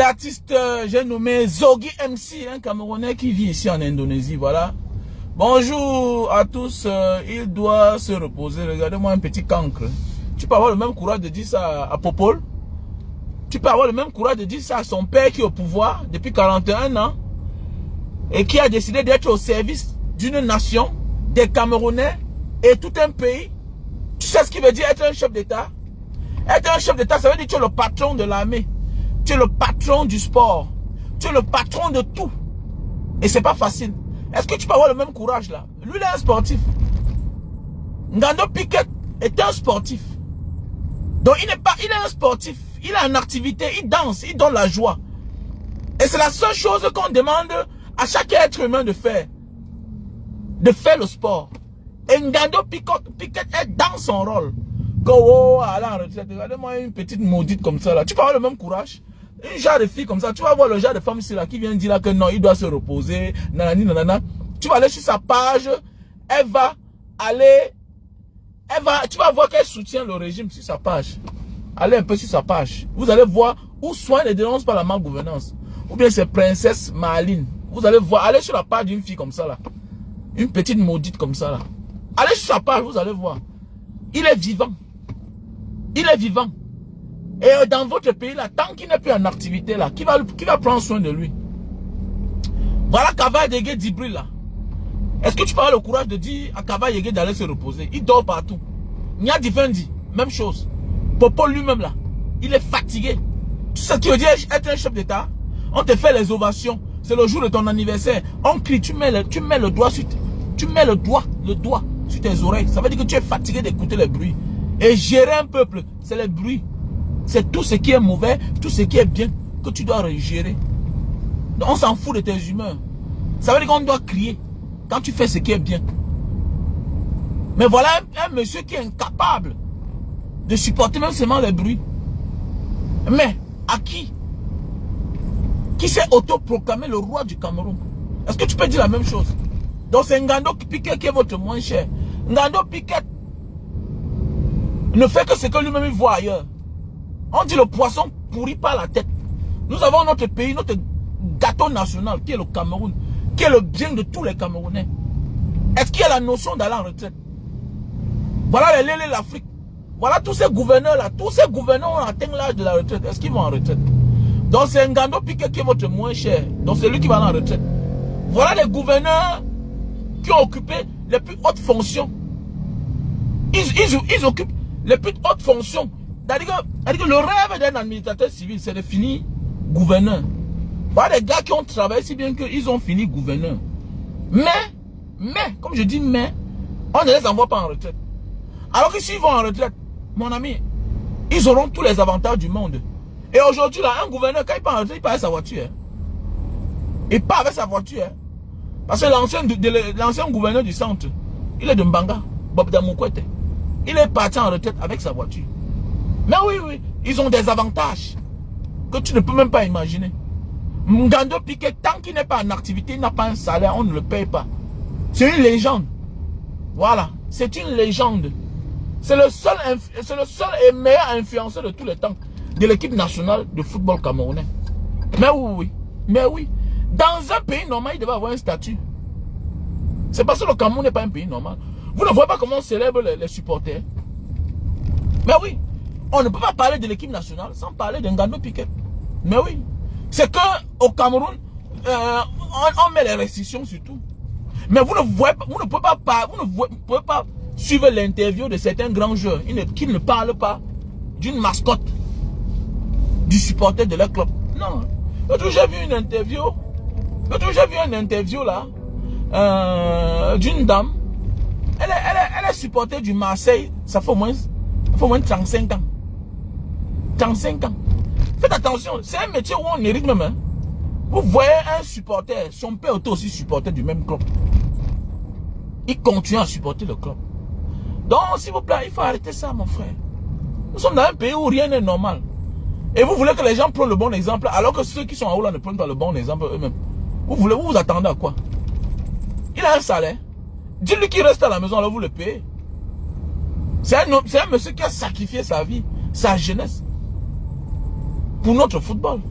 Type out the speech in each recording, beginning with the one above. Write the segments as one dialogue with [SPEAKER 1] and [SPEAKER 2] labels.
[SPEAKER 1] l'artiste, j'ai nommé Zogi MC, un Camerounais qui vit ici en Indonésie, voilà. Bonjour à tous, il doit se reposer. Regardez-moi un petit cancre. Tu peux avoir le même courage de dire ça à Popol. Tu peux avoir le même courage de dire ça à son père qui est au pouvoir depuis 41 ans et qui a décidé d'être au service d'une nation, des Camerounais et tout un pays. Tu sais ce qui veut dire être un chef d'État? Être un chef d'État, ça veut dire que tu es le patron de l'armée. Tu es le patron du sport. Tu es le patron de tout. Et c'est pas facile. Est-ce que tu peux avoir le même courage là? Lui, il est un sportif. Ngando Piquet est un sportif. Donc il est un sportif. Il est en activité, il danse, il donne la joie. Et c'est la seule chose qu'on demande à chaque être humain de faire. De faire le sport. Et Ngando Piquet est dans son rôle. Go, allez en retraite. Regardez-moi une petite maudite comme ça là. Tu peux avoir le même courage? Une genre de fille comme ça, tu vas voir le genre de femme ici là qui vient dire là que non, il doit se reposer, nanani, nanana. Tu vas aller sur sa page, elle va aller, tu vas voir qu'elle soutient le régime sur sa page. Allez un peu sur sa page. Vous allez voir où Soin ne dénonce pas la malgouvernance. Ou bien c'est Princesse Maline. Vous allez voir, allez sur la page d'une fille comme ça là. Une petite maudite comme ça là. Allez sur sa page, vous allez voir. Il est vivant. Il est vivant. Et dans votre pays là, tant qu'il n'est plus en activité là, qui va prendre soin de lui? Voilà Kava Yégué Djibril là. Est-ce que tu peux avoir le courage de dire à Kava Yégué d'aller se reposer? Il dort partout. Nia Divindi, même chose. Popo lui-même là, il est fatigué. Tu sais ce qui veut dire être un chef d'État? On te fait les ovations. C'est le jour de ton anniversaire. On crie, tu mets le doigt sur tes oreilles. Ça veut dire que tu es fatigué d'écouter les bruits. Et gérer un peuple, c'est les bruits. C'est tout ce qui est mauvais, tout ce qui est bien que tu dois gérer. Donc on s'en fout de tes humeurs. Ça veut dire qu'on doit crier quand tu fais ce qui est bien. Mais voilà un monsieur qui est incapable de supporter même seulement les bruits. Mais à qui? Qui s'est autoproclamé le roi du Cameroun? Est-ce que tu peux dire la même chose? Donc c'est Ngando Piquet qui est votre moins cher. Ngando Piquet ne fait que ce que lui-même il voit ailleurs. On dit le poisson pourrit par la tête. Nous avons notre pays, notre gâteau national qui est le Cameroun, qui est le bien de tous les Camerounais. Est-ce qu'il y a la notion d'aller en retraite? Voilà l'Afrique. Voilà tous ces gouverneurs là. Tous ces gouverneurs ont atteint l'âge de la retraite. Est-ce qu'ils vont en retraite? Donc c'est Ngando Piquet qui est votre moins cher. Donc c'est lui qui va aller en retraite. Voilà les gouverneurs qui ont occupé les plus hautes fonctions. Ils occupent les plus hautes fonctions. C'est-à-dire que le rêve d'un administrateur civil, c'est de finir gouverneur. Voilà des gars qui ont travaillé si bien qu'ils ont fini gouverneur. Mais, comme je dis mais, on ne les envoie pas en retraite. Alors que s'ils vont en retraite, mon ami, ils auront tous les avantages du monde. Et aujourd'hui, là, un gouverneur, quand il part en retraite, il part avec sa voiture. Il part avec sa voiture. Parce que l'ancien gouverneur du centre, il est de Mbanga, Bob Damoukwete. Il est parti en retraite avec sa voiture. Mais oui, ils ont des avantages que tu ne peux même pas imaginer. Ngando Piquet, tant qu'il n'est pas en activité, il n'a pas un salaire, on ne le paye pas. C'est une légende. Voilà, c'est une légende. C'est le seul et meilleur influenceur de tous les temps de l'équipe nationale de football camerounais. Mais oui. Dans un pays normal, il devait avoir un statut. C'est parce que le Cameroun n'est pas un pays normal. Vous ne voyez pas comment on célèbre les supporters. Mais oui. On ne peut pas parler de l'équipe nationale sans parler de Ngando Piquet. Mais oui. C'est qu'au Cameroun, on met les restrictions sur tout. Mais vous ne pouvez pas suivre l'interview de certains grands joueurs qui ne parlent pas d'une mascotte, du supporter de leur club. Non. L'autre jour, j'ai vu une interview là, d'une dame. Elle est supporter du Marseille, ça fait au moins 35 ans. 35 ans. Faites attention, c'est un métier où on hérite même. Hein. Vous voyez un supporter, son père était aussi supporter du même club. Il continue à supporter le club. Donc, s'il vous plaît, il faut arrêter ça, mon frère. Nous sommes dans un pays où rien n'est normal. Et vous voulez que les gens prennent le bon exemple, alors que ceux qui sont en haut là ne prennent pas le bon exemple eux-mêmes. Vous attendez à quoi? Il a un salaire. Dites-lui qu'il reste à la maison, alors vous le payez. C'est un monsieur qui a sacrifié sa vie, sa jeunesse, pour notre football.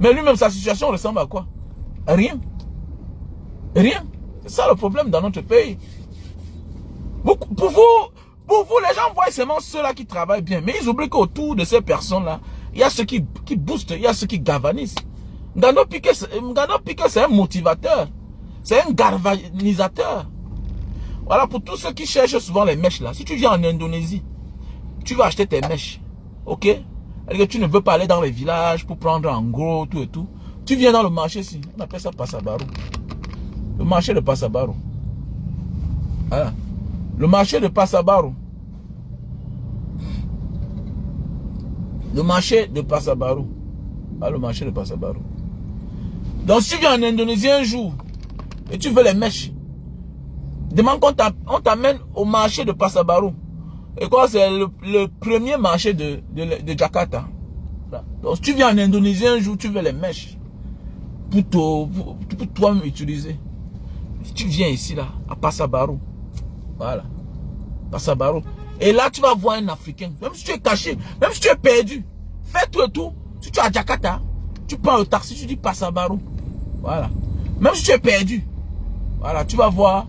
[SPEAKER 1] Mais lui-même, sa situation ressemble à quoi? Rien. Rien. C'est ça le problème dans notre pays. Pour vous, les gens voient seulement ceux-là qui travaillent bien. Mais ils oublient qu'autour de ces personnes-là, il y a ceux qui boostent, il y a ceux qui galvanisent. Ngano Piqué, c'est un motivateur. C'est un galvanisateur. Voilà, pour tous ceux qui cherchent souvent les mèches là. Si tu viens en Indonésie, tu vas acheter tes mèches. Ok? Et tu ne veux pas aller dans les villages pour prendre en gros, tout et tout. Tu viens dans le marché ici. On appelle ça Passabaru. Le marché de Passabaru. Voilà. Le marché de Passabaru. Le marché de Passabaru. Ah, le marché de Passabaru. Donc, si tu viens en Indonésie un jour et tu veux les mèches, demande qu'on t'amène au marché de Passabaru. Et quoi, c'est le premier marché de Jakarta. Donc, si tu viens en Indonésie un jour, tu veux les mèches pour toi-même utiliser. Si tu viens ici, là, à Passabaru. Voilà. Passabaru. Et là, tu vas voir un Africain. Même si tu es caché, même si tu es perdu, fais tout et tout. Si tu es à Jakarta, tu prends le taxi, tu dis Passabaru. Voilà. Même si tu es perdu, voilà, tu vas voir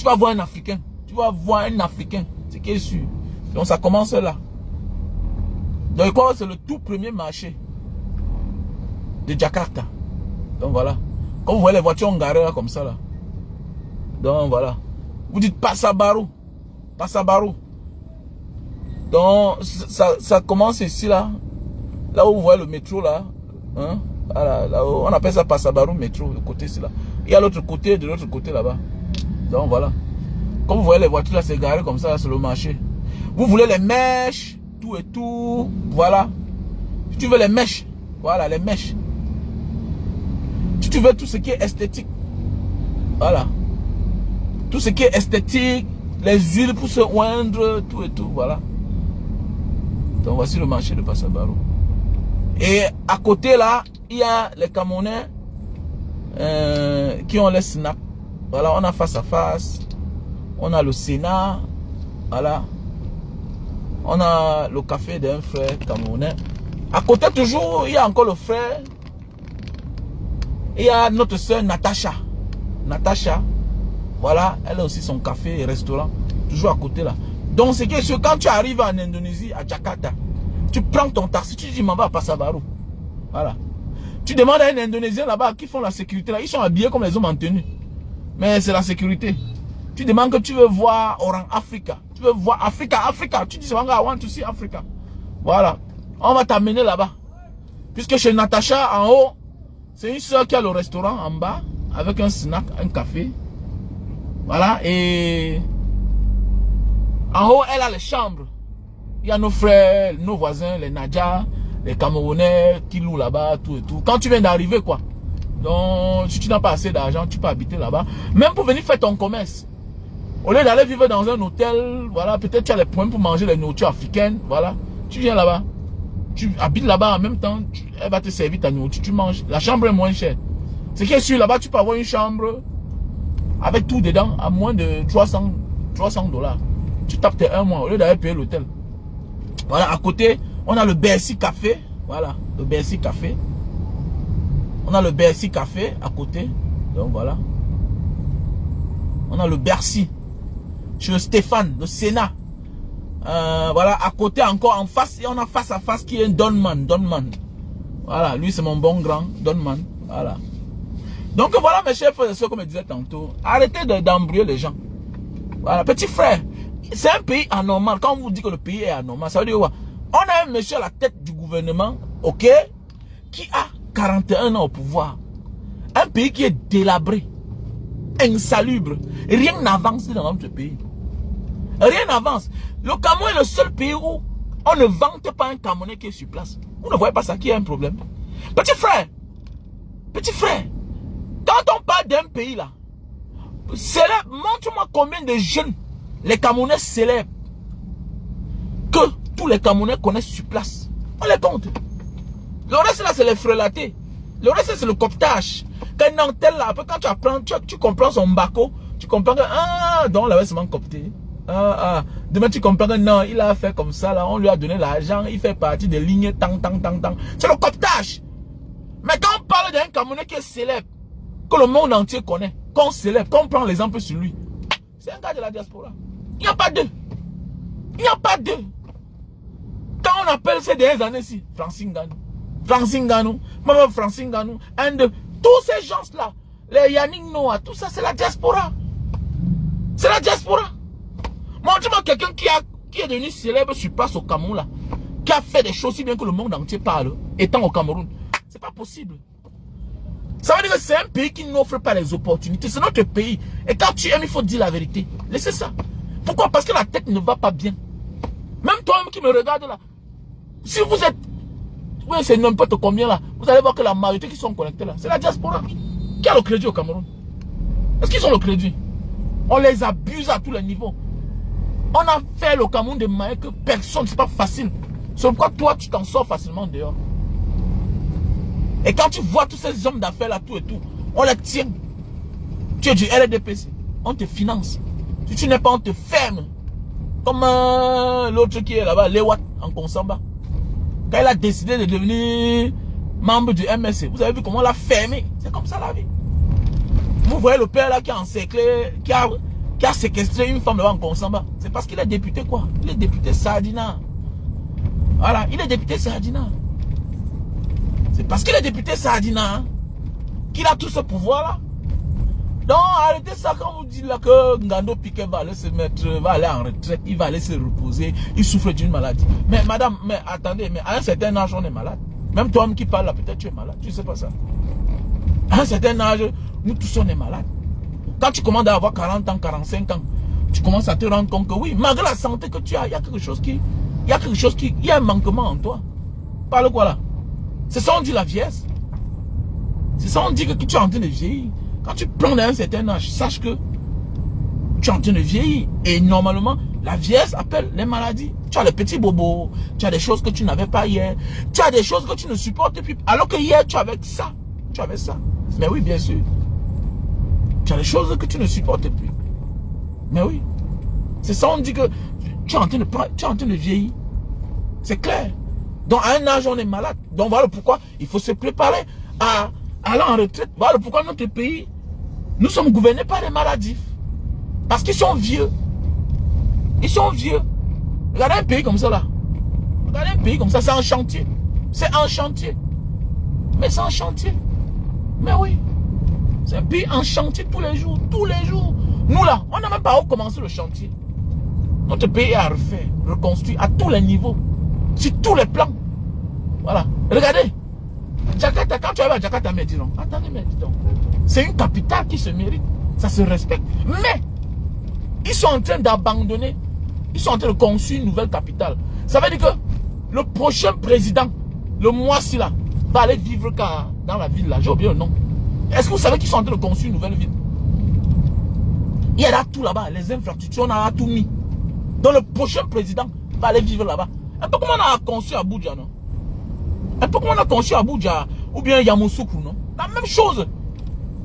[SPEAKER 1] un Africain. Tu vas voir un Africain. C'est qui est sûr. Donc ça commence là. Donc quoi, c'est le tout premier marché de Jakarta. Donc voilà. Quand vous voyez les voitures garées là comme ça là. Donc voilà. Vous dites Passabaru. Passabaru. Donc ça commence ici là. Là où vous voyez le métro là. Hein? Voilà, là où, on appelle ça Passabaru métro, le côté c'est là. Il y a l'autre côté, de l'autre côté là-bas. Donc voilà. Comme vous voyez les voitures là, c'est garé comme ça, c'est le marché. Vous voulez les mèches, tout et tout. Voilà. Si tu veux les mèches, voilà les mèches. Si tu veux tout ce qui est esthétique, voilà. Tout ce qui est esthétique, les huiles pour se oindre, tout et tout, voilà. Donc voici le marché de Passabaru. Et à côté là, il y a les Camerounais qui ont les snacks. Voilà, on a face à face. On a le Sénat. Voilà. On a le café d'un frère camerounais. À côté toujours, il y a encore le frère. Il y a notre soeur Natacha. Natacha. Voilà, elle a aussi son café et restaurant. Toujours à côté là. Donc c'est que quand tu arrives en Indonésie, à Jakarta, tu prends ton taxi, tu dis, m'en va à Passabaru. Voilà. Tu demandes à un Indonésien là-bas qui font la sécurité là. Ils sont habillés comme les hommes en tenue. Mais c'est la sécurité. Tu demandes que tu veux voir Orang Africa. Tu veux voir Africa. Tu dis, I want to see Africa. Voilà. On va t'amener là-bas. Puisque chez Natacha, en haut, c'est une soeur qui a le restaurant en bas, avec un snack, un café. Voilà. Et en haut, elle a les chambres. Il y a nos frères, nos voisins, les Nadja, les Camerounais qui louent là-bas, tout et tout. Quand tu viens d'arriver, quoi. Donc, si tu n'as pas assez d'argent, tu peux habiter là-bas. Même pour venir faire ton commerce. Au lieu d'aller vivre dans un hôtel, voilà, peut-être tu as les points pour manger les nourritures africaines, voilà. Tu viens là-bas. Tu habites là-bas en même temps, elle va te servir ta nourriture, tu manges. La chambre est moins chère. C'est qui est sûr, là-bas, tu peux avoir une chambre avec tout dedans à moins de 300 $. Tu tapes tes 1 mois au lieu d'aller payer l'hôtel. Voilà, à côté, on a le Bercy Café. Voilà, le Bercy Café. On a le Bercy Café à côté. Donc voilà. On a le Bercy. Chez Stéphane, le Sénat. Voilà, à côté encore, en face, et on a face à face qui est un Donman. Voilà, lui c'est mon bon grand, Donman. Voilà. Donc voilà mes chers frères et sœurs, comme je disais tantôt, arrêtez d'embrouiller les gens. Voilà, petit frère, c'est un pays anormal. Quand on vous dit que le pays est anormal, ça veut dire quoi? On a un monsieur à la tête du gouvernement, ok, qui a 41 ans au pouvoir. Un pays qui est délabré, insalubre. Rien n'avance dans notre pays. Rien n'avance. Le Cameroun est le seul pays où on ne vante pas un Camerounais qui est sur place. Vous ne voyez pas ça, qui a un problème? Petit frère, quand on parle d'un pays là, montre-moi combien de jeunes les Camerounais célèbres que tous les Camerounais connaissent sur place. On les compte. Le reste là, c'est les frelatés. Le reste, c'est le cooptage. Quand Nantel là, après quand tu apprends, tu comprends son baco, tu comprends que, ah, donc là, c'est coopté. Demain, tu comprends que non, il a fait comme ça, là, on lui a donné l'argent, il fait partie des lignes, tang. C'est le cooptage. Mais Camerounais qui est célèbre, que le monde entier connaît, qu'on célèbre, qu'on prend l'exemple sur lui, c'est un gars de la diaspora. Il n'y a pas deux. Il n'y a pas deux. Quand on appelle ces dernières années-ci, Francine Ganou, Maman Francine Ganou, un de tous ces gens-là, les Yannick Noah, tout ça, c'est la diaspora. C'est la diaspora. Montre-moi quelqu'un qui est devenu célèbre sur place au Cameroun, là, qui a fait des choses si bien que le monde entier parle, étant au Cameroun. C'est pas possible. Ça veut dire que c'est un pays qui n'offre pas les opportunités. C'est notre pays. Et quand tu aimes, il faut dire la vérité. Laissez ça. Pourquoi? Parce que la tête ne va pas bien. Même toi-même qui me regarde là, si vous êtes, oui, c'est n'importe combien là, vous allez voir que la majorité qui sont connectés là, c'est la diaspora. Qui a le crédit au Cameroun? Est-ce qu'ils ont le crédit? On les abuse à tous les niveaux. On a fait le Cameroun de manière que personne, c'est pas facile. C'est pourquoi toi, tu t'en sors facilement dehors. Et quand tu vois tous ces hommes d'affaires là, tout et tout, on les tient. Tu es du LDPC, on te finance. Si tu n'es pas, on te ferme. Comme l'autre qui est là-bas, Lewat, en Konsamba. Quand il a décidé de devenir membre du MSC, vous avez vu comment on l'a fermé. C'est comme ça la vie. Vous voyez le père là qui a encerclé, qui a séquestré une femme là-bas en Konsamba. C'est parce qu'il est député quoi? Il est député Sardina. Voilà, il est député Sardina. C'est parce qu'il est député Sardina hein, qu'il a tout ce pouvoir là. Donc arrêtez ça quand vous dites là que Ngando Piquet va aller se mettre, va aller en retraite, il va aller se reposer, il souffre d'une maladie. Mais madame, mais attendez, mais à un certain âge on est malade. Même toi-même qui parle là, peut-être tu es malade, tu ne sais pas ça. À un certain âge, nous tous on est malades. Quand tu commences à avoir 40 ans, 45 ans, tu commences à te rendre compte que oui, malgré la santé que tu as, il y a quelque chose qui, il y a un manquement en toi. Parle quoi là? C'est ça on dit la vieillesse. C'est ça on dit que tu es en train de vieillir. Quand tu prends un certain âge, sache que tu es en train de vieillir. Et normalement, la vieillesse appelle les maladies. Tu as les petits bobos, tu as des choses que tu n'avais pas hier. Tu as des choses que tu ne supportes plus. Alors que hier, tu avais ça. Tu avais ça. Mais oui, bien sûr. Tu as des choses que tu ne supportes plus. Mais oui. C'est ça, on dit que tu es en train de vieillir. C'est clair. Donc, à un âge, on est malade. Donc, voilà pourquoi il faut se préparer à aller en retraite. Voilà pourquoi notre pays, nous sommes gouvernés par les maladies. Parce qu'ils sont vieux. Ils sont vieux. Regardez un pays comme ça là. Regardez un pays comme ça, c'est un chantier. C'est un chantier. Mais c'est un chantier. Mais oui. C'est un pays en chantier tous les jours. Tous les jours. Nous là, on n'a même pas recommencé le chantier. Notre pays est à refaire, reconstruit à tous les niveaux. Sur tous les plans. Voilà. Regardez. Jakarta, quand tu arrives à Jakarta, mais dis donc. Attendez, mais dis donc. C'est une capitale qui se mérite. Ça se respecte. Mais, ils sont en train d'abandonner. Ils sont en train de construire une nouvelle capitale. Ça veut dire que le prochain président, le mois-ci là, va aller vivre dans la ville là. J'ai oublié le nom. Est-ce que vous savez qu'ils sont en train de construire une nouvelle ville? Il y a là tout là-bas. Les infrastructures, on a tout mis. Donc le prochain président va aller vivre là-bas. Un peu comme on a construit à Abuja, non? Un peu comme on a construit à Abuja ou bien Yamoussoukro, non? La même chose.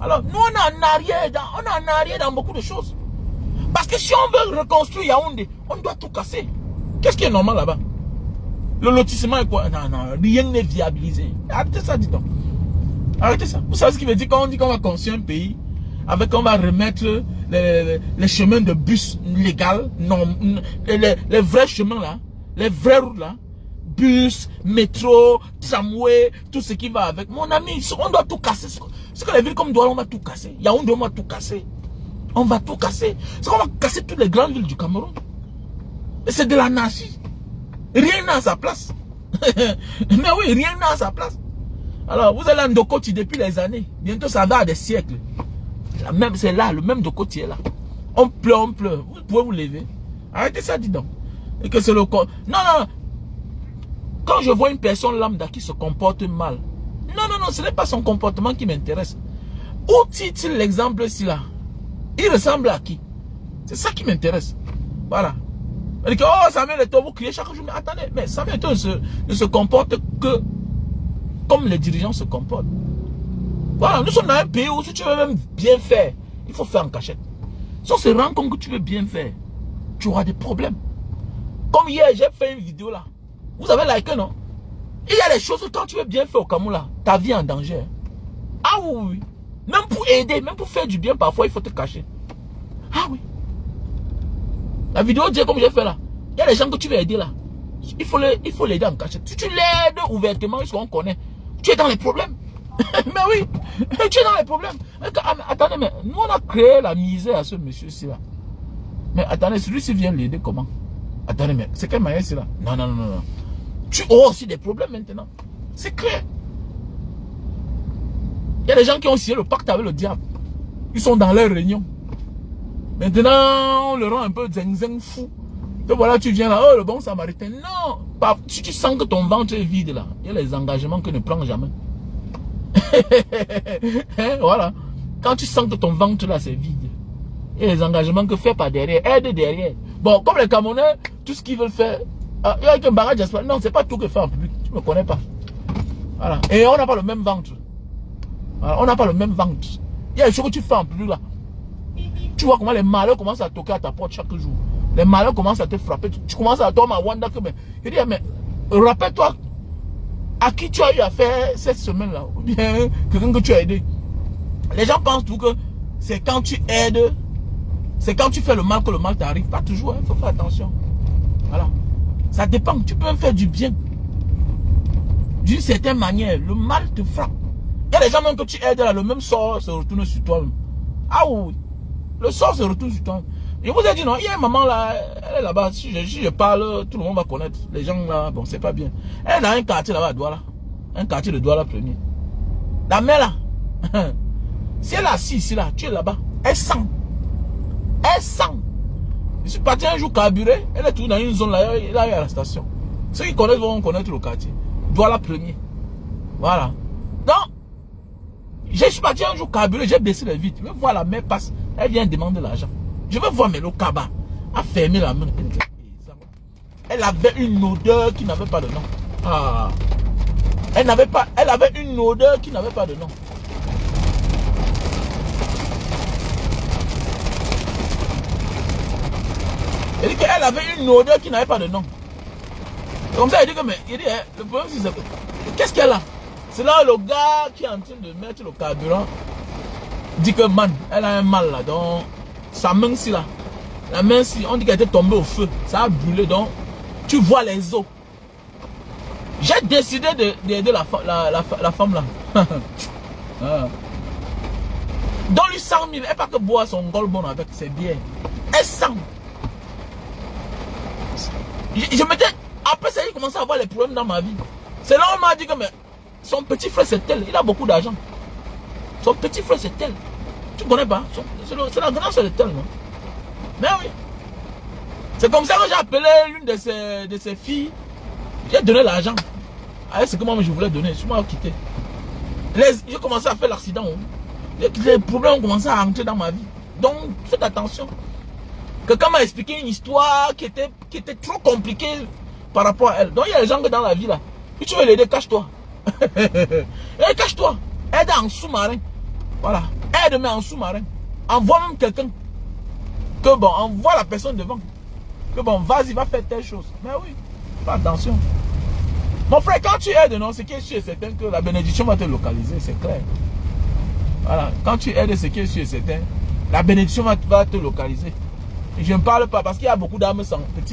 [SPEAKER 1] Alors, nous, on est en arrière dans beaucoup de choses. Parce que si on veut reconstruire Yaoundé, on doit tout casser. Qu'est-ce qui est normal là-bas? Le lotissement est quoi? Non, non, rien n'est viabilisé. Arrêtez ça, dis donc. Arrêtez ça. Vous savez ce qui veut dire quand on dit qu'on va construire un pays, avec on va remettre les chemins de bus légaux, non, les vrais chemins là, les vraies routes là, bus, métro, tramway, tout ce qui va avec. Mon ami, on doit tout casser. C'est que les villes comme Douala, on va tout casser. Yaoundé, on va tout casser. On va tout casser. C'est qu'on va casser toutes les grandes villes du Cameroun. Et c'est de l'anarchie. Rien n'a sa place. Mais oui, rien n'a sa place. Alors, vous allez en Ndokoti depuis les années. Bientôt, ça va à des siècles. C'est là, le même Ndokoti est là. On pleure, on pleure. Vous pouvez vous lever. Arrêtez ça, dis donc. Et que c'est le corps. Non, non. Quand je vois une personne lambda qui se comporte mal, non, ce n'est pas son comportement qui m'intéresse. Où tire-t-il l'exemple ici là? Il ressemble à qui? C'est ça qui m'intéresse. Voilà. Elle dit que, oh, Samuel Eto'o, vous criez chaque jour. Mais attendez, mais Samuel Eto'o ne se comporte que comme les dirigeants se comportent. Voilà, nous sommes dans un pays où si tu veux même bien faire, il faut faire en cachette. Si on se rend compte que tu veux bien faire, tu auras des problèmes. Comme hier, j'ai fait une vidéo là. Vous avez liké, non? Il y a des choses que quand tu veux bien faire au Cameroun là, ta vie est en danger. Ah oui. Même pour aider, même pour faire du bien, parfois, il faut te cacher. Ah oui. La vidéo dit comme j'ai fait là. Il y a des gens que tu veux aider là. Il faut l'aider en cachette. Si tu l'aides ouvertement, ce qu'on connaît, tu es dans les problèmes. Mais oui, tu es dans les problèmes. Attendez, mais nous on a créé la misère à ce monsieur-ci là. Mais attendez, celui-ci vient l'aider comment? Attendez, mais c'est quel manière c'est là? Non, non, non, non. Tu auras aussi des problèmes maintenant. C'est clair. Il y a des gens qui ont signé le pacte avec le diable. Ils sont dans leur réunion. Maintenant, on le rend un peu zing fou. Donc voilà, tu viens là, oh le bon samaritain. Non, si tu sens que ton ventre est vide là, il y a les engagements que ne prends jamais. Voilà. Quand tu sens que ton ventre là c'est vide, il y a les engagements que fais par derrière, aide derrière. Bon, comme les Camerounais, tout ce qu'ils veulent faire, il y a un barrage d'espoir. Non, c'est pas tout que faire en public. Tu me connais pas. Voilà. Et on n'a pas le même ventre. Voilà. On n'a pas le même ventre. Il y a des choses que tu fais en public là. Tu vois comment les malheurs commencent à toquer à ta porte chaque jour. Les malheurs commencent à te frapper. Tu commences à dormir à Wanda. Je dis, mais rappelle-toi à qui tu as eu affaire cette semaine-là. Ou bien quelqu'un que tu as aidé. Les gens pensent tout que c'est quand tu aides, c'est quand tu fais le mal que le mal t'arrive. Pas toujours, il faut faire attention. Voilà. Ça dépend. Tu peux faire du bien. D'une certaine manière, le mal te frappe. Il y a des gens même que tu aides là, le même sort se retourne sur toi-même. Ah oui. Le sort se retourne sur toi. Je vous ai dit non, il y a une maman là, elle est là-bas, si je parle, tout le monde va connaître. Les gens là, bon c'est pas bien. Elle est dans un quartier là-bas à Douala. Un quartier de Douala premier. La mère là, si elle est assise ici là, tu es là-bas, elle sent. Elle sent. Je suis parti un jour carburé, elle est toujours dans une zone là, là à la station. Ceux qui connaissent vont connaître le quartier. Douala premier. Voilà. Donc, je suis parti un jour carburé, j'ai baissé les vitres. Je veux voir la mère passe, elle vient demander l'argent. Je veux voir Melo Kaba a fermé la main. Elle avait une odeur qui n'avait pas de nom. Ah. Elle avait une odeur qui n'avait pas de nom. Elle dit qu'elle avait une odeur qui n'avait pas de nom. Comme ça, elle dit que, mais, il dit, le problème c'est qu'est-ce qu'elle a? C'est là le gars qui est en train de mettre le carburant dit que, man, elle a un mal là, donc, sa main ci là, la main ci, on dit qu'elle était tombée au feu, ça a brûlé, donc, tu vois les os. J'ai décidé d'aider la femme là. Ah. Donne-lui 100 000, elle n'a pas que boire son goldbon avec ses bières. Elle sent. Je m'étais... Après ça, il commençait à avoir les problèmes dans ma vie. C'est là où on m'a dit que mais, son petit frère c'est tel, il a beaucoup d'argent. Son petit frère c'est tel. Tu ne connais pas? C'est la grande soeur de tel, non? Mais oui. C'est comme ça que j'ai appelé l'une de ses filles. J'ai donné l'argent. Avec ce que moi je voulais donner. Je m'ai quitté. J'ai commencé à faire l'accident. Les problèmes ont commencé à rentrer dans ma vie. Donc, faites attention. Quelqu'un m'a expliqué une histoire qui était trop compliquée par rapport à elle. Donc, il y a des gens que dans la vie là, si tu veux l'aider, cache-toi. Cache-toi. Aide en sous-marin. Voilà. Aide mais en sous-marin. Envoie même quelqu'un. Que bon, envoie la personne devant. Que bon, vas-y, va faire telle chose. Mais oui, fais attention. Mon frère, quand tu aides, non, ce qui est sûr et certain que la bénédiction va te localiser, c'est clair. Voilà. Quand tu aides, ce qui est sûr et certain, la bénédiction va te localiser. Et je ne parle pas parce qu'il y a beaucoup d'âmes,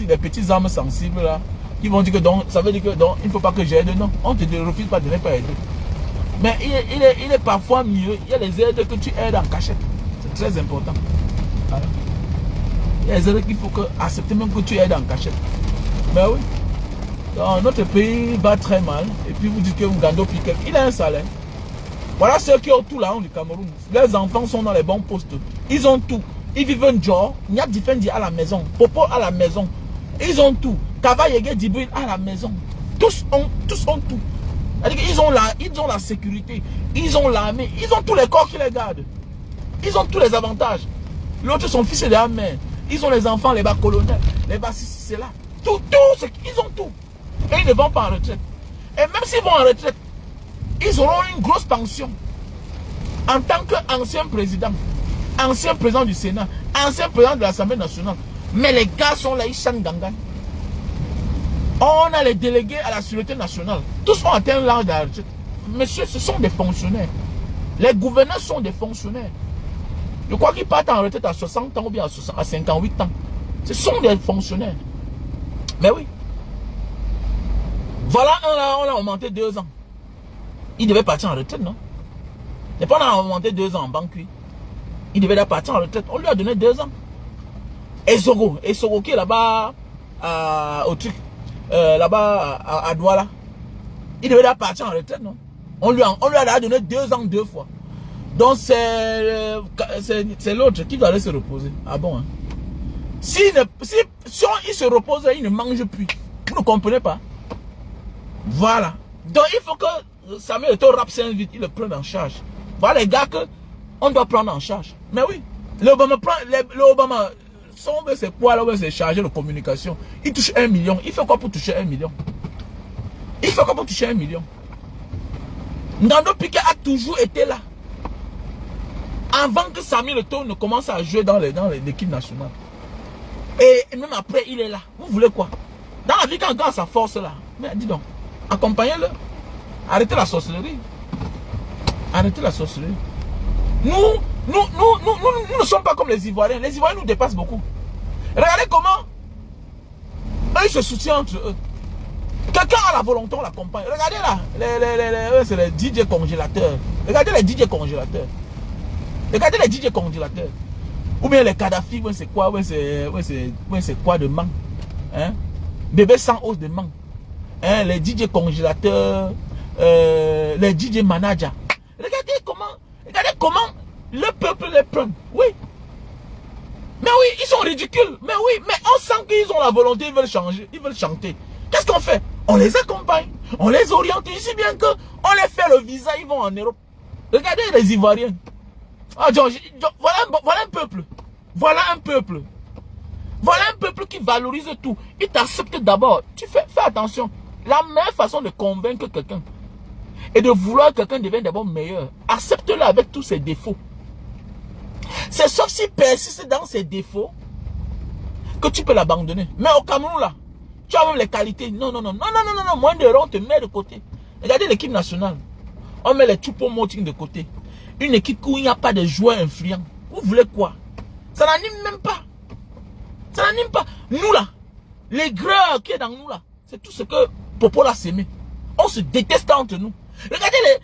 [SPEAKER 1] des petites âmes sensibles là, qui vont dire que donc, ça veut dire que donc, il ne faut pas que j'aide. Non, on ne te refuse pas de ne pas aider. Mais il est parfois mieux, il y a les aides que tu aides en cachette. C'est très important. Voilà. Il y a des aides qu'il faut accepter même que tu aides en cachette. Mais oui. Donc, notre pays va très mal. Et puis vous dites que Ougando Piquet, il a un salaire. Voilà ceux qui ont tout là du Cameroun. Les enfants sont dans les bons postes. Ils ont tout. Ils vivent un job. Nyap Difendi à la maison. Popo à la maison. Ils ont tout. Kava Yege Dibril à la maison. Tous ont tout. Ils ont la sécurité. Ils ont l'armée. Ils ont tous les corps qui les gardent. Ils ont tous les avantages. L'autre, son fils est de la mère. Ils ont les enfants, les bas colonels. Les bas c'est là. Tout. Ils ont tout. Et ils ne vont pas en retraite. Et même s'ils vont en retraite, ils auront une grosse pension. En tant qu'ancien président du Sénat, ancien président de l'Assemblée nationale. Mais les gars sont là, ils chantent gangan. On a les délégués à la sûreté nationale. Tous ont atteint l'âge de la retraite. Monsieur, ce sont des fonctionnaires. Les gouverneurs sont des fonctionnaires. Je crois qu'ils partent en retraite à 60 ans ou bien à 58 ans. Ce sont des fonctionnaires. Mais oui. Voilà un là, on a augmenté 2 ans. Il devait partir en retraite, non? Et puis on a augmenté 2 ans en banque, oui. Il devait partir en retraite. On lui a donné 2 ans. Et Sogo qui est là-bas au truc, là-bas à Douala. Il devait partir en retraite, non? On lui a donné 2 ans 2 fois. Donc c'est l'autre qui doit aller se reposer. Ah bon, hein? Si il se repose, il ne mange plus. Vous ne comprenez pas? Voilà. Donc il faut que Samuel Eto'o rap vite, il le prenne en charge. Voilà les gars que on doit prendre en charge. Mais oui, l'Obama prend, l'Obama, son c'est quoi là, c'est chargé de communication. Il touche 1 million. Il fait quoi pour toucher 1 million? Il fait quoi pour toucher 1 million? Nando Piquet a toujours été là. Avant que Samuel Eto'o ne commence à jouer dans l'équipe nationale. Et même après, il est là. Vous voulez quoi? Dans la vie, quand on a sa force là, mais dis donc, accompagnez-le. Arrêtez la sorcellerie. Arrêtez la sorcellerie. Nous ne sommes pas comme les Ivoiriens. Les Ivoiriens nous dépassent beaucoup. Regardez comment eux, ils se soutiennent entre eux. Quelqu'un a la volonté, on l'accompagne. Regardez là, c'est les DJ congélateurs. Regardez les DJ congélateurs. Regardez les DJ congélateurs. Ou bien les Kadhafi, ouais, c'est quoi? Ouais, c'est quoi de manque? Hein? Bébé sans hausse de manque. Hein? Les DJ congélateurs, les DJ managers. Regardez comment le peuple les prend. Oui. Mais oui, ils sont ridicules. Mais oui, mais on sent qu'ils ont la volonté, ils veulent changer, ils veulent chanter. Qu'est-ce qu'on fait? On les accompagne, on les oriente, ici bien que on les fait le visa, ils vont en Europe. Regardez les Ivoiriens. Ah, voilà un peuple. Voilà un peuple. Voilà un peuple qui valorise tout. Il t'accepte d'abord. Tu fais attention. La meilleure façon de convaincre quelqu'un et de vouloir que quelqu'un devienne d'abord meilleur, accepte-le avec tous ses défauts. C'est sauf s'il persiste dans ses défauts que tu peux l'abandonner. Mais au Cameroun là, tu as même les qualités. Non, moins de on te met de côté. Regardez l'équipe nationale. On met les Choupo-Moting de côté. Une équipe où il n'y a pas de joueurs influents. Vous voulez quoi? Ça n'anime même pas. Ça n'anime pas. Nous là, les gras qui est dans nous là, c'est tout ce que Popo l'a sémé. On se déteste entre nous. Regardez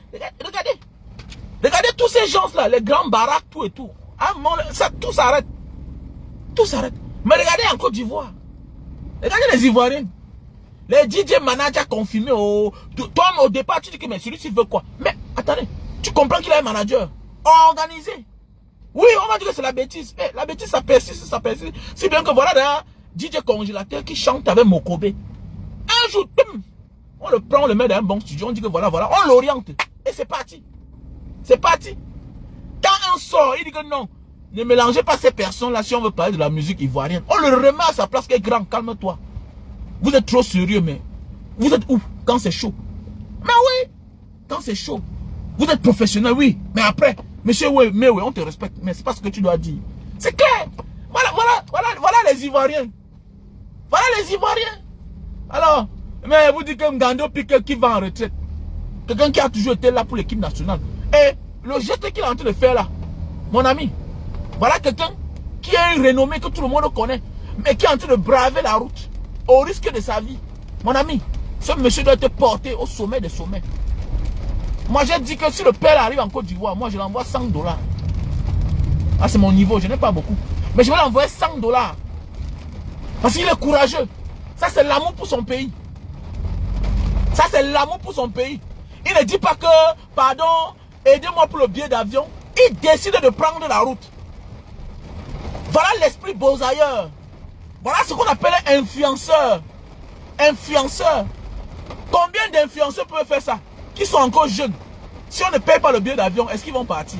[SPEAKER 1] tous ces gens là, les grands baraques, tout et tout. Ah, tout s'arrête. Tout s'arrête. Mais regardez en Côte d'Ivoire. Regardez les Ivoiriens. Les DJ managers confirmés. Toi, au départ, tu dis que mais celui-ci veut quoi? Mais attendez, tu comprends qu'il est un manager organisé. Oui, on va dire que c'est la bêtise. Mais la bêtise, ça persiste, ça persiste. Si bien que voilà, d'ailleurs, DJ congélateur qui chante avec Mokobe. Un jour, on le prend, on le met dans un bon studio, on dit que voilà, on l'oriente. Et c'est parti. C'est parti. Quand un sort, il dit que non, ne mélangez pas ces personnes-là si on veut parler de la musique ivoirienne. On le remet à sa place qui est grand, calme-toi. Vous êtes trop sérieux, mais vous êtes où quand c'est chaud? Mais oui, quand c'est chaud. Vous êtes professionnel, oui, mais après, monsieur, oui, mais oui, on te respecte, mais c'est pas ce que tu dois dire. C'est clair. Voilà les Ivoiriens. Voilà les Ivoiriens. Alors, mais vous dites que Ngando Piquet qui va en retraite. Quelqu'un qui a toujours été là pour l'équipe nationale. Et le geste qu'il est en train de faire là, mon ami, voilà quelqu'un qui a une renommée que tout le monde connaît, mais qui est en train de braver la route au risque de sa vie. Mon ami, ce monsieur doit être porté au sommet des sommets. Moi, j'ai dit que si le père arrive en Côte d'Ivoire, moi, je l'envoie 100 $. Ah, c'est mon niveau, je n'ai pas beaucoup. Mais je vais l'envoyer 100 $. Parce qu'il est courageux. Ça, c'est l'amour pour son pays. Ça, c'est l'amour pour son pays. Il ne dit pas que, pardon, aidez-moi pour le billet d'avion. Il décide de prendre la route. Voilà l'esprit beaux-ailleurs. Voilà ce qu'on appelle influenceur. Influenceur. Combien d'influenceurs peuvent faire ça? Qui sont encore jeunes. Si on ne paye pas le billet d'avion, est-ce qu'ils vont partir?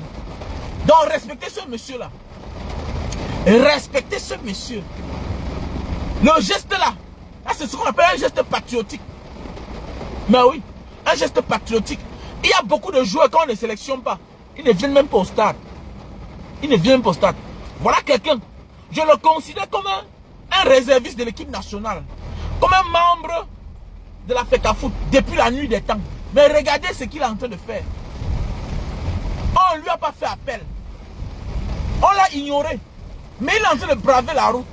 [SPEAKER 1] Donc respectez ce monsieur-là. Respectez ce monsieur. Le geste là, c'est ce qu'on appelle un geste patriotique. Mais oui, un geste patriotique. Il y a beaucoup de joueurs quand on ne sélectionne pas. Ils ne viennent même pas au stade. Ils ne viennent pas au stade. Voilà quelqu'un. Je le considère comme un réserviste de l'équipe nationale. Comme un membre de la FECAFOOT depuis la nuit des temps. Mais regardez ce qu'il est en train de faire. On ne lui a pas fait appel. On l'a ignoré. Mais il est en train de braver la route.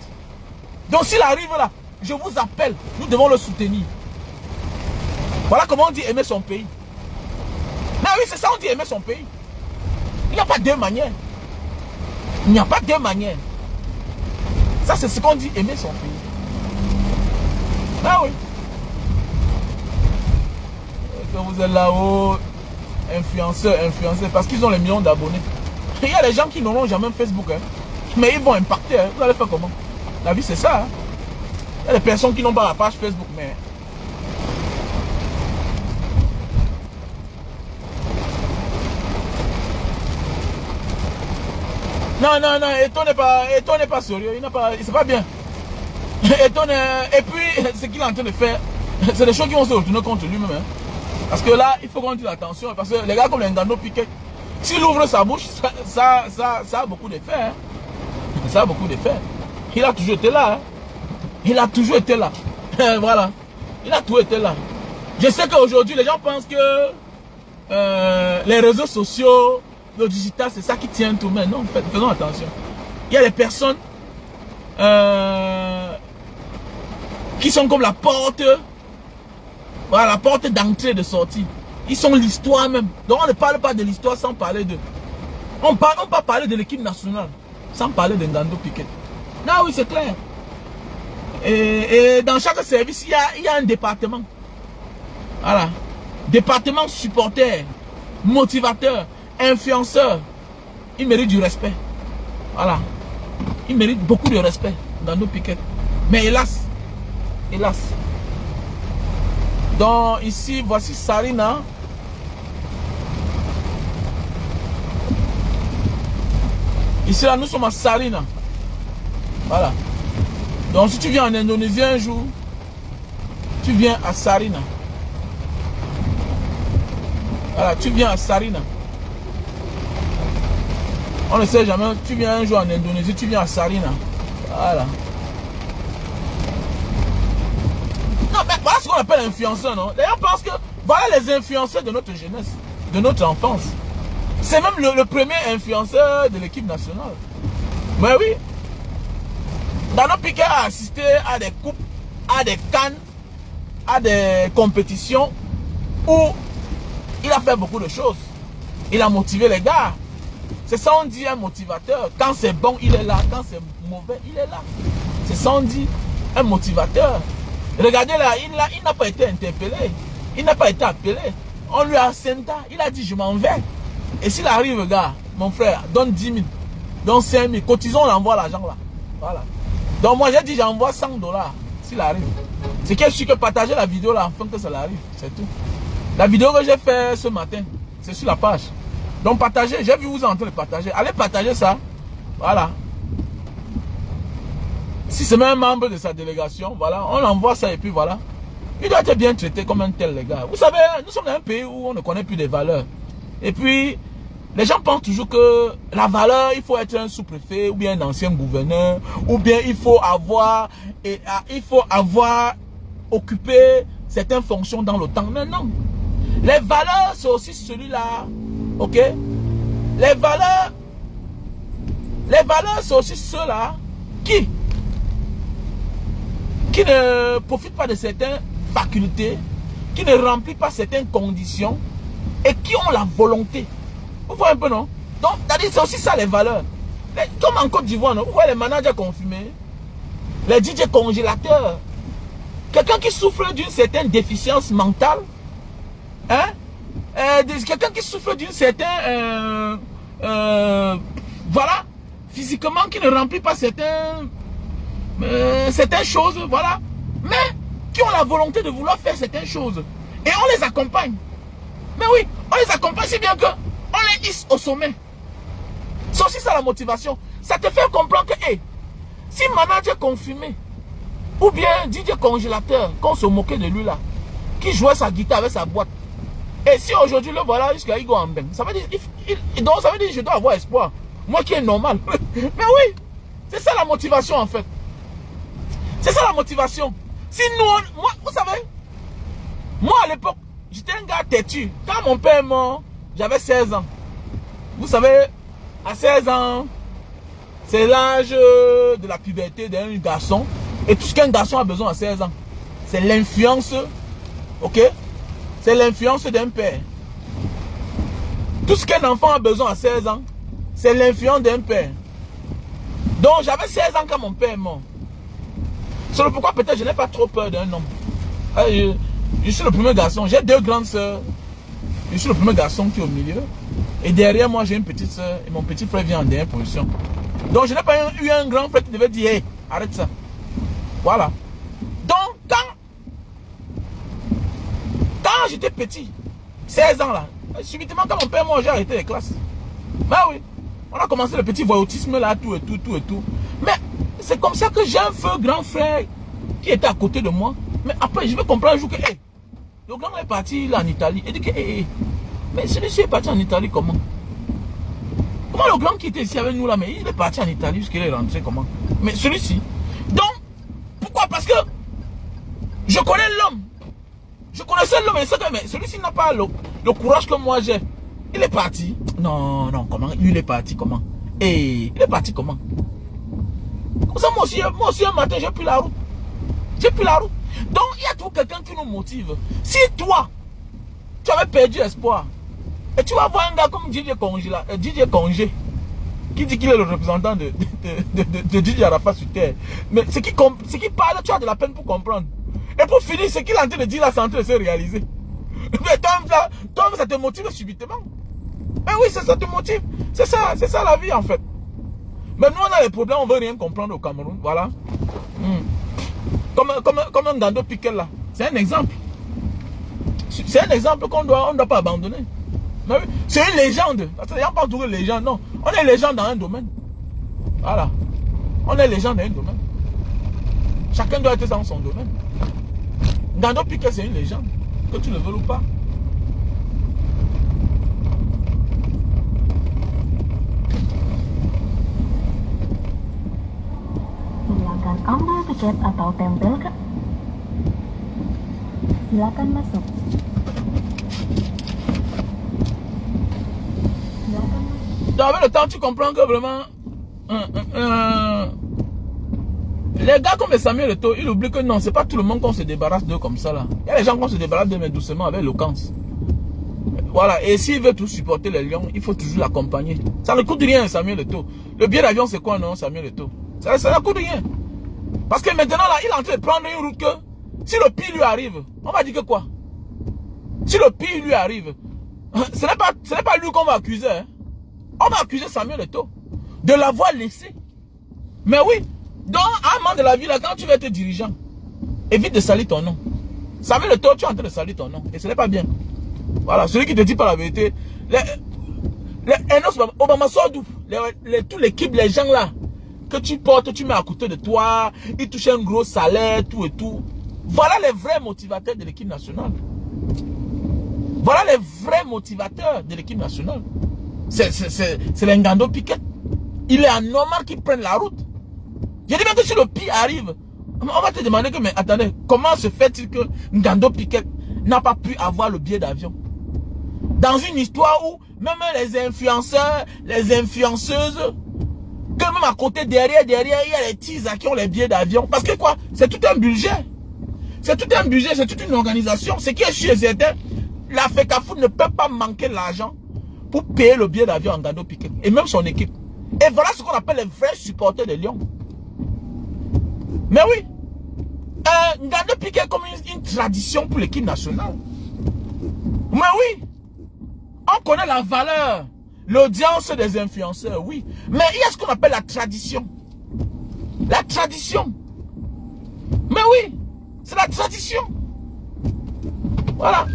[SPEAKER 1] Donc s'il arrive là, je vous appelle. Nous devons le soutenir. Voilà comment on dit aimer son pays. Non, oui, c'est ça, on dit aimer son pays. Il n'y a pas deux manières. Il n'y a pas deux manières. Ça, c'est ce qu'on dit aimer son pays. Ah oui. Que vous êtes là-haut, influenceurs, parce qu'ils ont les millions d'abonnés. Il y a des gens qui n'auront jamais Facebook, hein, mais ils vont impacter. Hein. Vous allez faire comment? La vie, c'est ça. Hein. Il y a des personnes qui n'ont pas la page Facebook, mais... Non, non, non, Eto n'est pas sérieux, c'est pas bien. Eto et puis, ce qu'il est en train de faire, c'est des choses qui vont se retourner contre lui-même. Hein. Parce que là, il faut qu'on dise attention, parce que les gars comme les Ngando Piquet, s'il ouvre sa bouche, ça a beaucoup d'effets. Hein. Ça a beaucoup d'effets. Il a toujours été là. Hein. Il a toujours été là. Voilà. Il a toujours été là. Je sais qu'aujourd'hui, les gens pensent que les réseaux sociaux, le digital, c'est ça qui tient tout. Mais non, faisons attention. Il y a des personnes qui sont comme la porte, voilà, la porte d'entrée et de sortie. Ils sont l'histoire même. Donc on ne parle pas de l'histoire sans parler de... On peut parler de l'équipe nationale sans parler de Ngando Piquet. Non, oui, c'est clair. Et dans chaque service, il y a un département. Voilà. Département supporter, motivateur, influenceur. Il mérite du respect. Voilà. Il mérite beaucoup de respect dans nos piquettes. Mais hélas. Hélas. Donc ici, voici Sarina. Ici, là, nous sommes à Sarina. Voilà. Donc si tu viens en Indonésie un jour, tu viens à Sarina. Voilà, tu viens à Sarina. On ne sait jamais, tu viens un jour en Indonésie, tu viens à Sarina. Voilà. Non, mais voilà ce qu'on appelle influenceur, non? D'ailleurs, parce que voilà les influenceurs de notre jeunesse, de notre enfance. C'est même le premier influenceur de l'équipe nationale. Mais oui. Ngando Piquet a assisté à des coupes, à des cannes, à des compétitions où il a fait beaucoup de choses. Il a motivé les gars. C'est ça on dit un motivateur. Quand c'est bon, il est là. Quand c'est mauvais, il est là. C'est ça on dit un motivateur. Regardez là, il n'a pas été interpellé. Il n'a pas été appelé. On lui a senta. Il a dit je m'en vais. Et s'il arrive, gars, mon frère, donne 10 000, donne 5 000. Cotisons, on envoie l'argent là. Voilà. Donc moi j'ai dit j'envoie 100 $ s'il arrive. C'est que je suis que partager la vidéo là afin que ça arrive. C'est tout. La vidéo que j'ai fait ce matin, c'est sur la page. Donc partagez, j'ai vu vous en train de partager. Allez partager ça. Voilà. Si c'est même un membre de sa délégation, voilà, on envoie ça et puis voilà. Il doit être bien traité comme un tel, les gars. Vous savez, nous sommes dans un pays où on ne connaît plus des valeurs. Et puis, les gens pensent toujours que la valeur, il faut être un sous-préfet ou bien un ancien gouverneur, ou bien il faut avoir occupé certaines fonctions dans le temps. Mais non. Les valeurs, c'est aussi celui-là. Ok? Les valeurs, c'est aussi ceux-là qui ne profitent pas de certaines facultés, qui ne remplissent pas certaines conditions et qui ont la volonté. Vous voyez un peu, non? Donc, c'est aussi ça les valeurs. Comme en Côte d'Ivoire, vous voyez les managers confirmés, les DJ congélateurs, quelqu'un qui souffre d'une certaine déficience mentale, hein? Quelqu'un qui souffre d'une certaine, voilà, physiquement, qui ne remplit pas certaines choses, voilà, mais qui ont la volonté de vouloir faire certaines choses. Et on les accompagne. Mais oui, on les accompagne si bien que on les hisse au sommet. C'est aussi ça la motivation. Ça te fait comprendre que, hey, si manager confirmé, ou bien DJ congélateur, qu'on se moquait de lui là, qui jouait sa guitare avec sa boîte, et si aujourd'hui le voilà jusqu'à Igo Ambeng, ça veut dire, donc ça veut dire que je dois avoir espoir. Moi qui est normal. Mais oui, c'est ça la motivation en fait. C'est ça la motivation. Si nous, moi, vous savez, moi à l'époque, j'étais un gars têtu. Quand mon père est mort, j'avais 16 ans. Vous savez, à 16 ans, c'est l'âge de la puberté d'un garçon. Et tout ce qu'un garçon a besoin à 16 ans, c'est l'influence, ok? C'est l'influence d'un père. Tout ce qu'un enfant a besoin à 16 ans, c'est l'influence d'un père. Donc j'avais 16 ans quand mon père est mort. C'est pourquoi peut-être je n'ai pas trop peur d'un homme. Je suis le premier garçon, j'ai 2 grandes sœurs. Je suis le premier garçon qui est au milieu. Et derrière moi, j'ai une petite soeur. Et mon petit frère vient en dernière position. Donc, je n'ai pas eu un grand frère qui devait dire, hey, arrête ça. Voilà. Donc, quand j'étais petit, 16 ans là, subitement, quand mon père moi, j'ai arrêté les classes. Bah oui. On a commencé le petit voyoutisme là, tout et tout, tout et tout. Mais c'est comme ça que j'ai un feu grand frère qui était à côté de moi. Mais après, je vais comprendre un jour que, hey, le grand est parti là en Italie. Il dit que, hey, mais celui-ci est parti en Italie comment? Comment le grand qui était ici avec nous là, mais il est parti en Italie jusqu'il est rentré comment? Mais celui-ci. Donc, pourquoi? Parce que je connais l'homme. Je connaissais l'homme, mais celui-ci n'a pas le courage que moi j'ai. Il est parti. Non, non, comment? Il est parti comment? Et il est parti comment? Comme ça, moi aussi un matin, j'ai pris la route. J'ai pris la route. Donc, il y a toujours quelqu'un qui nous motive. Si toi, tu avais perdu espoir, et tu vas voir un gars comme Didier Congé, là, Didier Congé, qui dit qu'il est le représentant de Didier Arafat sur terre. Mais ce qui parle, tu as de la peine pour comprendre. Et pour finir, ce qu'il est en train de dire là, c'est en train de se réaliser. Mais toi, ça te motive subitement. Mais oui, ça te motive. C'est ça la vie en fait. Mais nous, on a les problèmes, on ne veut rien comprendre au Cameroun. Voilà. Comme un Gando Piquel là. C'est un exemple. C'est un exemple qu'on ne doit pas abandonner. C'est une légende. Il n'y a pas de légende, non. On est légende dans un domaine. Voilà. On est légende dans un domaine. Chacun doit être dans son domaine. Gando Piquet, c'est une légende. Que tu le veux ou pas.
[SPEAKER 2] Silakan ambil tiket atau tempelkan. Silakan masuk.
[SPEAKER 1] Donc avec le temps, tu comprends que vraiment les gars comme Samuel Eto'o, ils oublient que non, c'est pas tout le monde qu'on se débarrasse d'eux comme ça là. Il y a les gens qu'on se débarrasse d'eux mais doucement, avec éloquence. Voilà, et s'il veut tout supporter les lions, il faut toujours l'accompagner. Ça ne coûte rien Samuel Eto'o. Le billet d'avion c'est quoi non Samuel Eto'o? Ça ne coûte rien. Parce que maintenant là, il est en train de prendre une route que si le pire lui arrive, on va dire que quoi? Si le pire lui arrive, ce n'est pas lui qu'on va accuser. Hein. On va accuser Samuel Eto'o de l'avoir laissé. Mais oui, donc à un moment de la vie, là, quand tu veux être dirigeant, évite de salir ton nom. Samuel Eto'o, tu es en train de salir ton nom. Et ce n'est pas bien. Voilà, celui qui ne te dit pas la vérité. Obama Sordou, toute l'équipe, les gens là, que tu portes, tu mets à côté de toi, ils touchent un gros salaire, tout et tout. Voilà les vrais motivateurs de l'équipe nationale. Voilà les vrais motivateurs de l'équipe nationale. C'est l'Ngando Piquet. Il est anormal qu'il prenne la route. Je dis bien que si le pire arrive, on va te demander que, mais attendez, comment se fait-il que Ngando Piquet n'a pas pu avoir le billet d'avion? Dans une histoire où même les influenceurs, les influenceuses, que même à côté, derrière, il y a les teasers qui ont les billets d'avion. Parce que quoi? C'est tout un budget. C'est tout un budget, c'est toute une organisation. Ce qui est sûr et certain, la FECAFOOT ne peut pas manquer l'argent pour payer le billet d'avion en Ngando Piquet. Et même son équipe. Et voilà ce qu'on appelle les vrais supporters de Lyon. Mais oui, Ngando Piquet est comme une tradition pour l'équipe nationale. Mais oui, on connaît la valeur, l'audience des influenceurs, oui. Mais il y a ce qu'on appelle la tradition. La tradition. Mais oui, c'est la tradition. Voilà.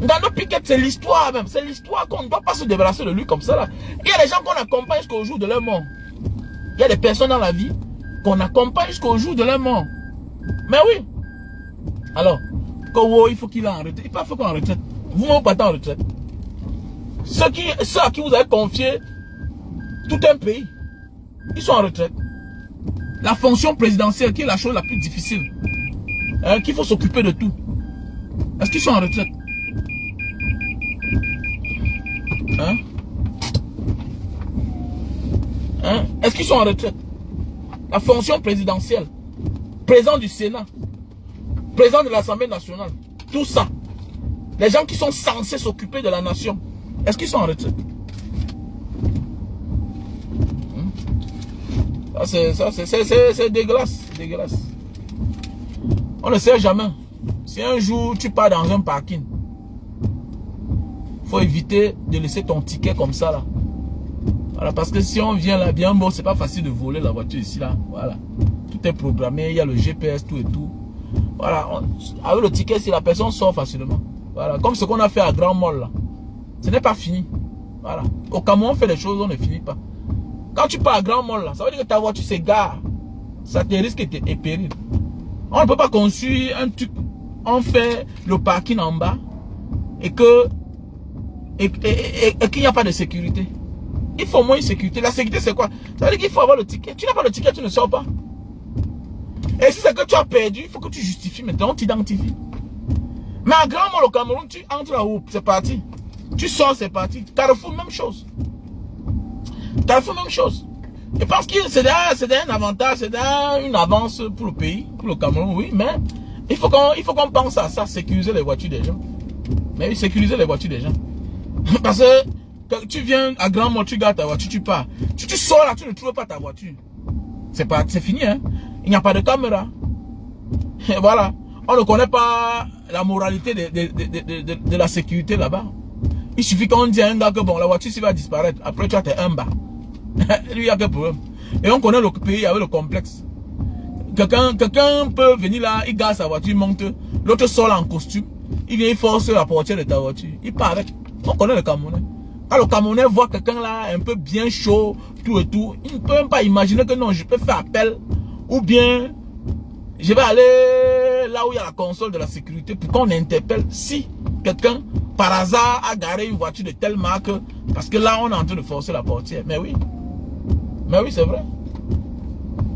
[SPEAKER 1] Ngando Piquet, c'est l'histoire même. C'est l'histoire qu'on ne doit pas se débarrasser de lui comme ça là. Il y a des gens qu'on accompagne jusqu'au jour de leur mort. Il y a des personnes dans la vie qu'on accompagne jusqu'au jour de leur mort. Mais oui. Alors, il faut qu'il ait en retraite. Il faut qu'on en retraite. Vous-même partez en retraite. Ceux à qui vous avez confié tout un pays, ils sont en retraite. La fonction présidentielle, qui est la chose la plus difficile, qu'il faut s'occuper de tout. Est-ce qu'ils sont en retraite? Hein? Hein? Est-ce qu'ils sont en retraite? La fonction présidentielle, président du Sénat, président de l'Assemblée nationale, tout ça. Les gens qui sont censés s'occuper de la nation, est-ce qu'ils sont en retraite? C'est dégueulasse, dégueulasse. On ne sait jamais. Si un jour tu pars dans un parking, faut éviter de laisser ton ticket comme ça là. Voilà, parce que si on vient là bien bon, c'est pas facile de voler la voiture ici là. Voilà, tout est programmé, il y a le GPS, tout et tout. Voilà, avec le ticket, si la personne sort facilement. Voilà, comme ce qu'on a fait à Grand Mall là. Ce n'est pas fini. Voilà, au Cameroun on fait les choses, on ne finit pas. Quand tu pars à Grand Mall là, ça veut dire que ta voiture s'égare. Ça te risque et péril. On ne peut pas construire un truc. On fait le parking en bas et que qu'il n'y a pas de sécurité. Il faut au moins une sécurité. La sécurité c'est quoi? Ça veut dire qu'il faut avoir le ticket. Tu n'as pas le ticket, tu ne sors pas. Et si c'est que tu as perdu, il faut que tu justifies maintenant, on t'identifie. Mais à Grand Mall au Cameroun, tu entres là-haut, c'est parti. Tu sors, c'est parti. Carrefour, même chose. Carrefour, même chose. Je pense que c'est un avantage, c'est une avance pour le pays, pour le Cameroun, oui, mais il faut qu'on pense à ça, sécuriser les voitures des gens. Mais oui, sécuriser les voitures des gens. Parce que quand tu viens à Grand Mall, tu gardes ta voiture, tu pars. Tu sors là, tu ne trouves pas ta voiture. C'est fini, hein. Il n'y a pas de caméra. Et voilà. On ne connaît pas la moralité de la sécurité là-bas. Il suffit qu'on dise à un gars que bon, la voiture va disparaître. Après, tu as tes un bas. Lui, il n'y a quel problème. Et on connaît le pays avec le complexe. Quelqu'un peut venir là, il garde sa voiture, il monte. L'autre sort là en costume. Il vient, il force la portière de ta voiture. Il part avec. On connaît le Camerounais. Quand le Camerounais voit quelqu'un là, un peu bien chaud, tout et tout, il ne peut même pas imaginer que non, je peux faire appel. Ou bien, je vais aller là où il y a la console de la sécurité pour qu'on interpelle si quelqu'un, par hasard, a garé une voiture de telle marque. Parce que là, on est en train de forcer la portière. Mais oui. Mais oui, c'est vrai.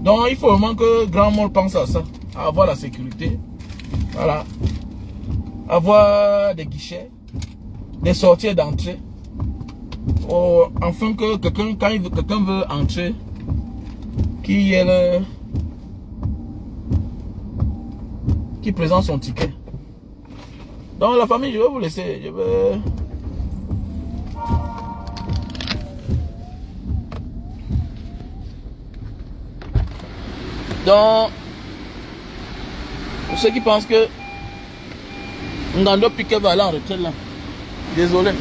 [SPEAKER 1] Donc, il faut vraiment que Grand Mall pense à ça. À avoir la sécurité. Voilà. Avoir des guichets. Des sorties et d'entrée. Afin que quelqu'un, quand quelqu'un veut entrer, qui présente son ticket. Donc, la famille, je vais vous laisser. Je vais... Donc, pour ceux qui pensent que Ngando Piquet va aller en retraite là, désolé.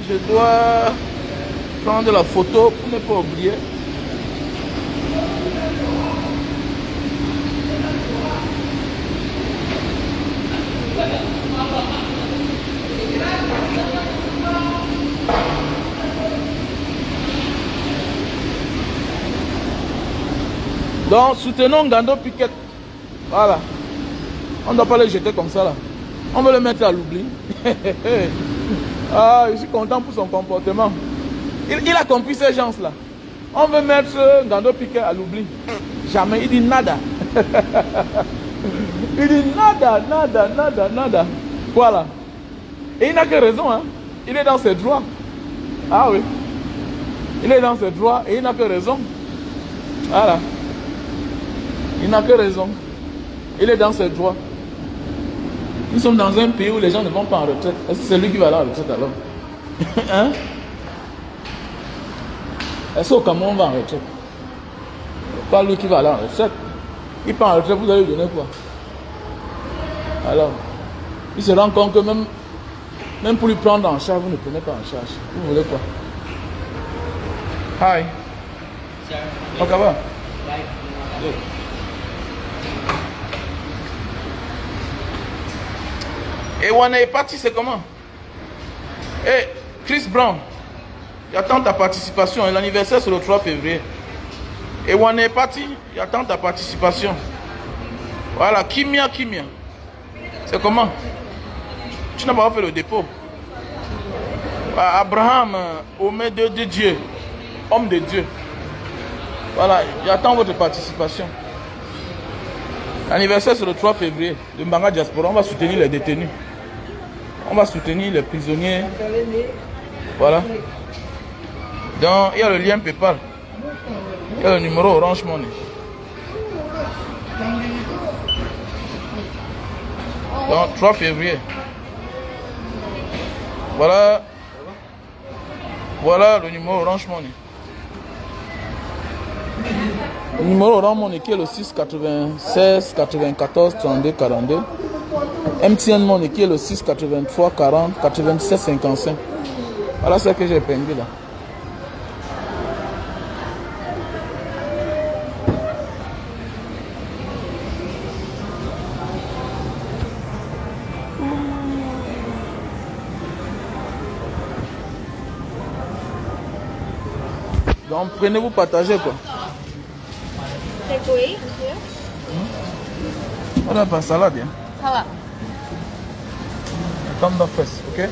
[SPEAKER 1] Je dois prendre la photo pour ne pas oublier. Donc, soutenons Ngando Piquet. Voilà. On ne doit pas le jeter comme ça là. On veut le mettre à l'oubli. Ah, je suis content pour son comportement. Il a compris ces gens-là. On veut mettre Ngando Piquet à l'oubli. Jamais. Il dit nada. Il dit nada, nada, nada, nada. Voilà. Et il n'a que raison. Hein. Il est dans ses droits. Ah oui. Il est dans ses droits et il n'a que raison. Voilà. Il n'a que raison. Il est dans ses droits. Nous sommes dans un pays où les gens ne vont pas en retraite. Est-ce que c'est lui qui va aller en retraite alors? Hein? Est-ce qu'au Cameroun on va en retraite? Pas lui qui va aller en retraite. Il part en retraite, vous allez lui donner quoi? Alors, il se rend compte que même pour lui prendre en charge, vous ne prenez pas en charge. Vous voulez quoi? Hi. Ok, va. Yeah. Et on est parti, c'est comment? Eh, Chris Brown, j'attends ta participation. L'anniversaire c'est le 3 février. Et on est parti, j'attends ta participation. Voilà, Kimia. C'est comment? Tu n'as pas fait le dépôt. Abraham, homme de Dieu, homme de Dieu. Voilà, j'attends votre participation. L'anniversaire c'est le 3 février de Mbanga Diaspora. On va soutenir les détenus. On va soutenir les prisonniers. Voilà. Donc, il y a le lien PayPal. Il y a le numéro Orange Money. Donc, 3 février. Voilà. Voilà le numéro Orange Money. Le numéro Orange Money qui est le 6 96 94 32 42. MTN Money qui est le 6 83 40 97 55. Voilà ce que j'ai peigné là. Donc prenez-vous, partagez quoi.
[SPEAKER 3] Takeaway, monsieur.
[SPEAKER 1] Voilà, pas salade. Hein.
[SPEAKER 3] Salad.
[SPEAKER 1] Thumbs up first, ok?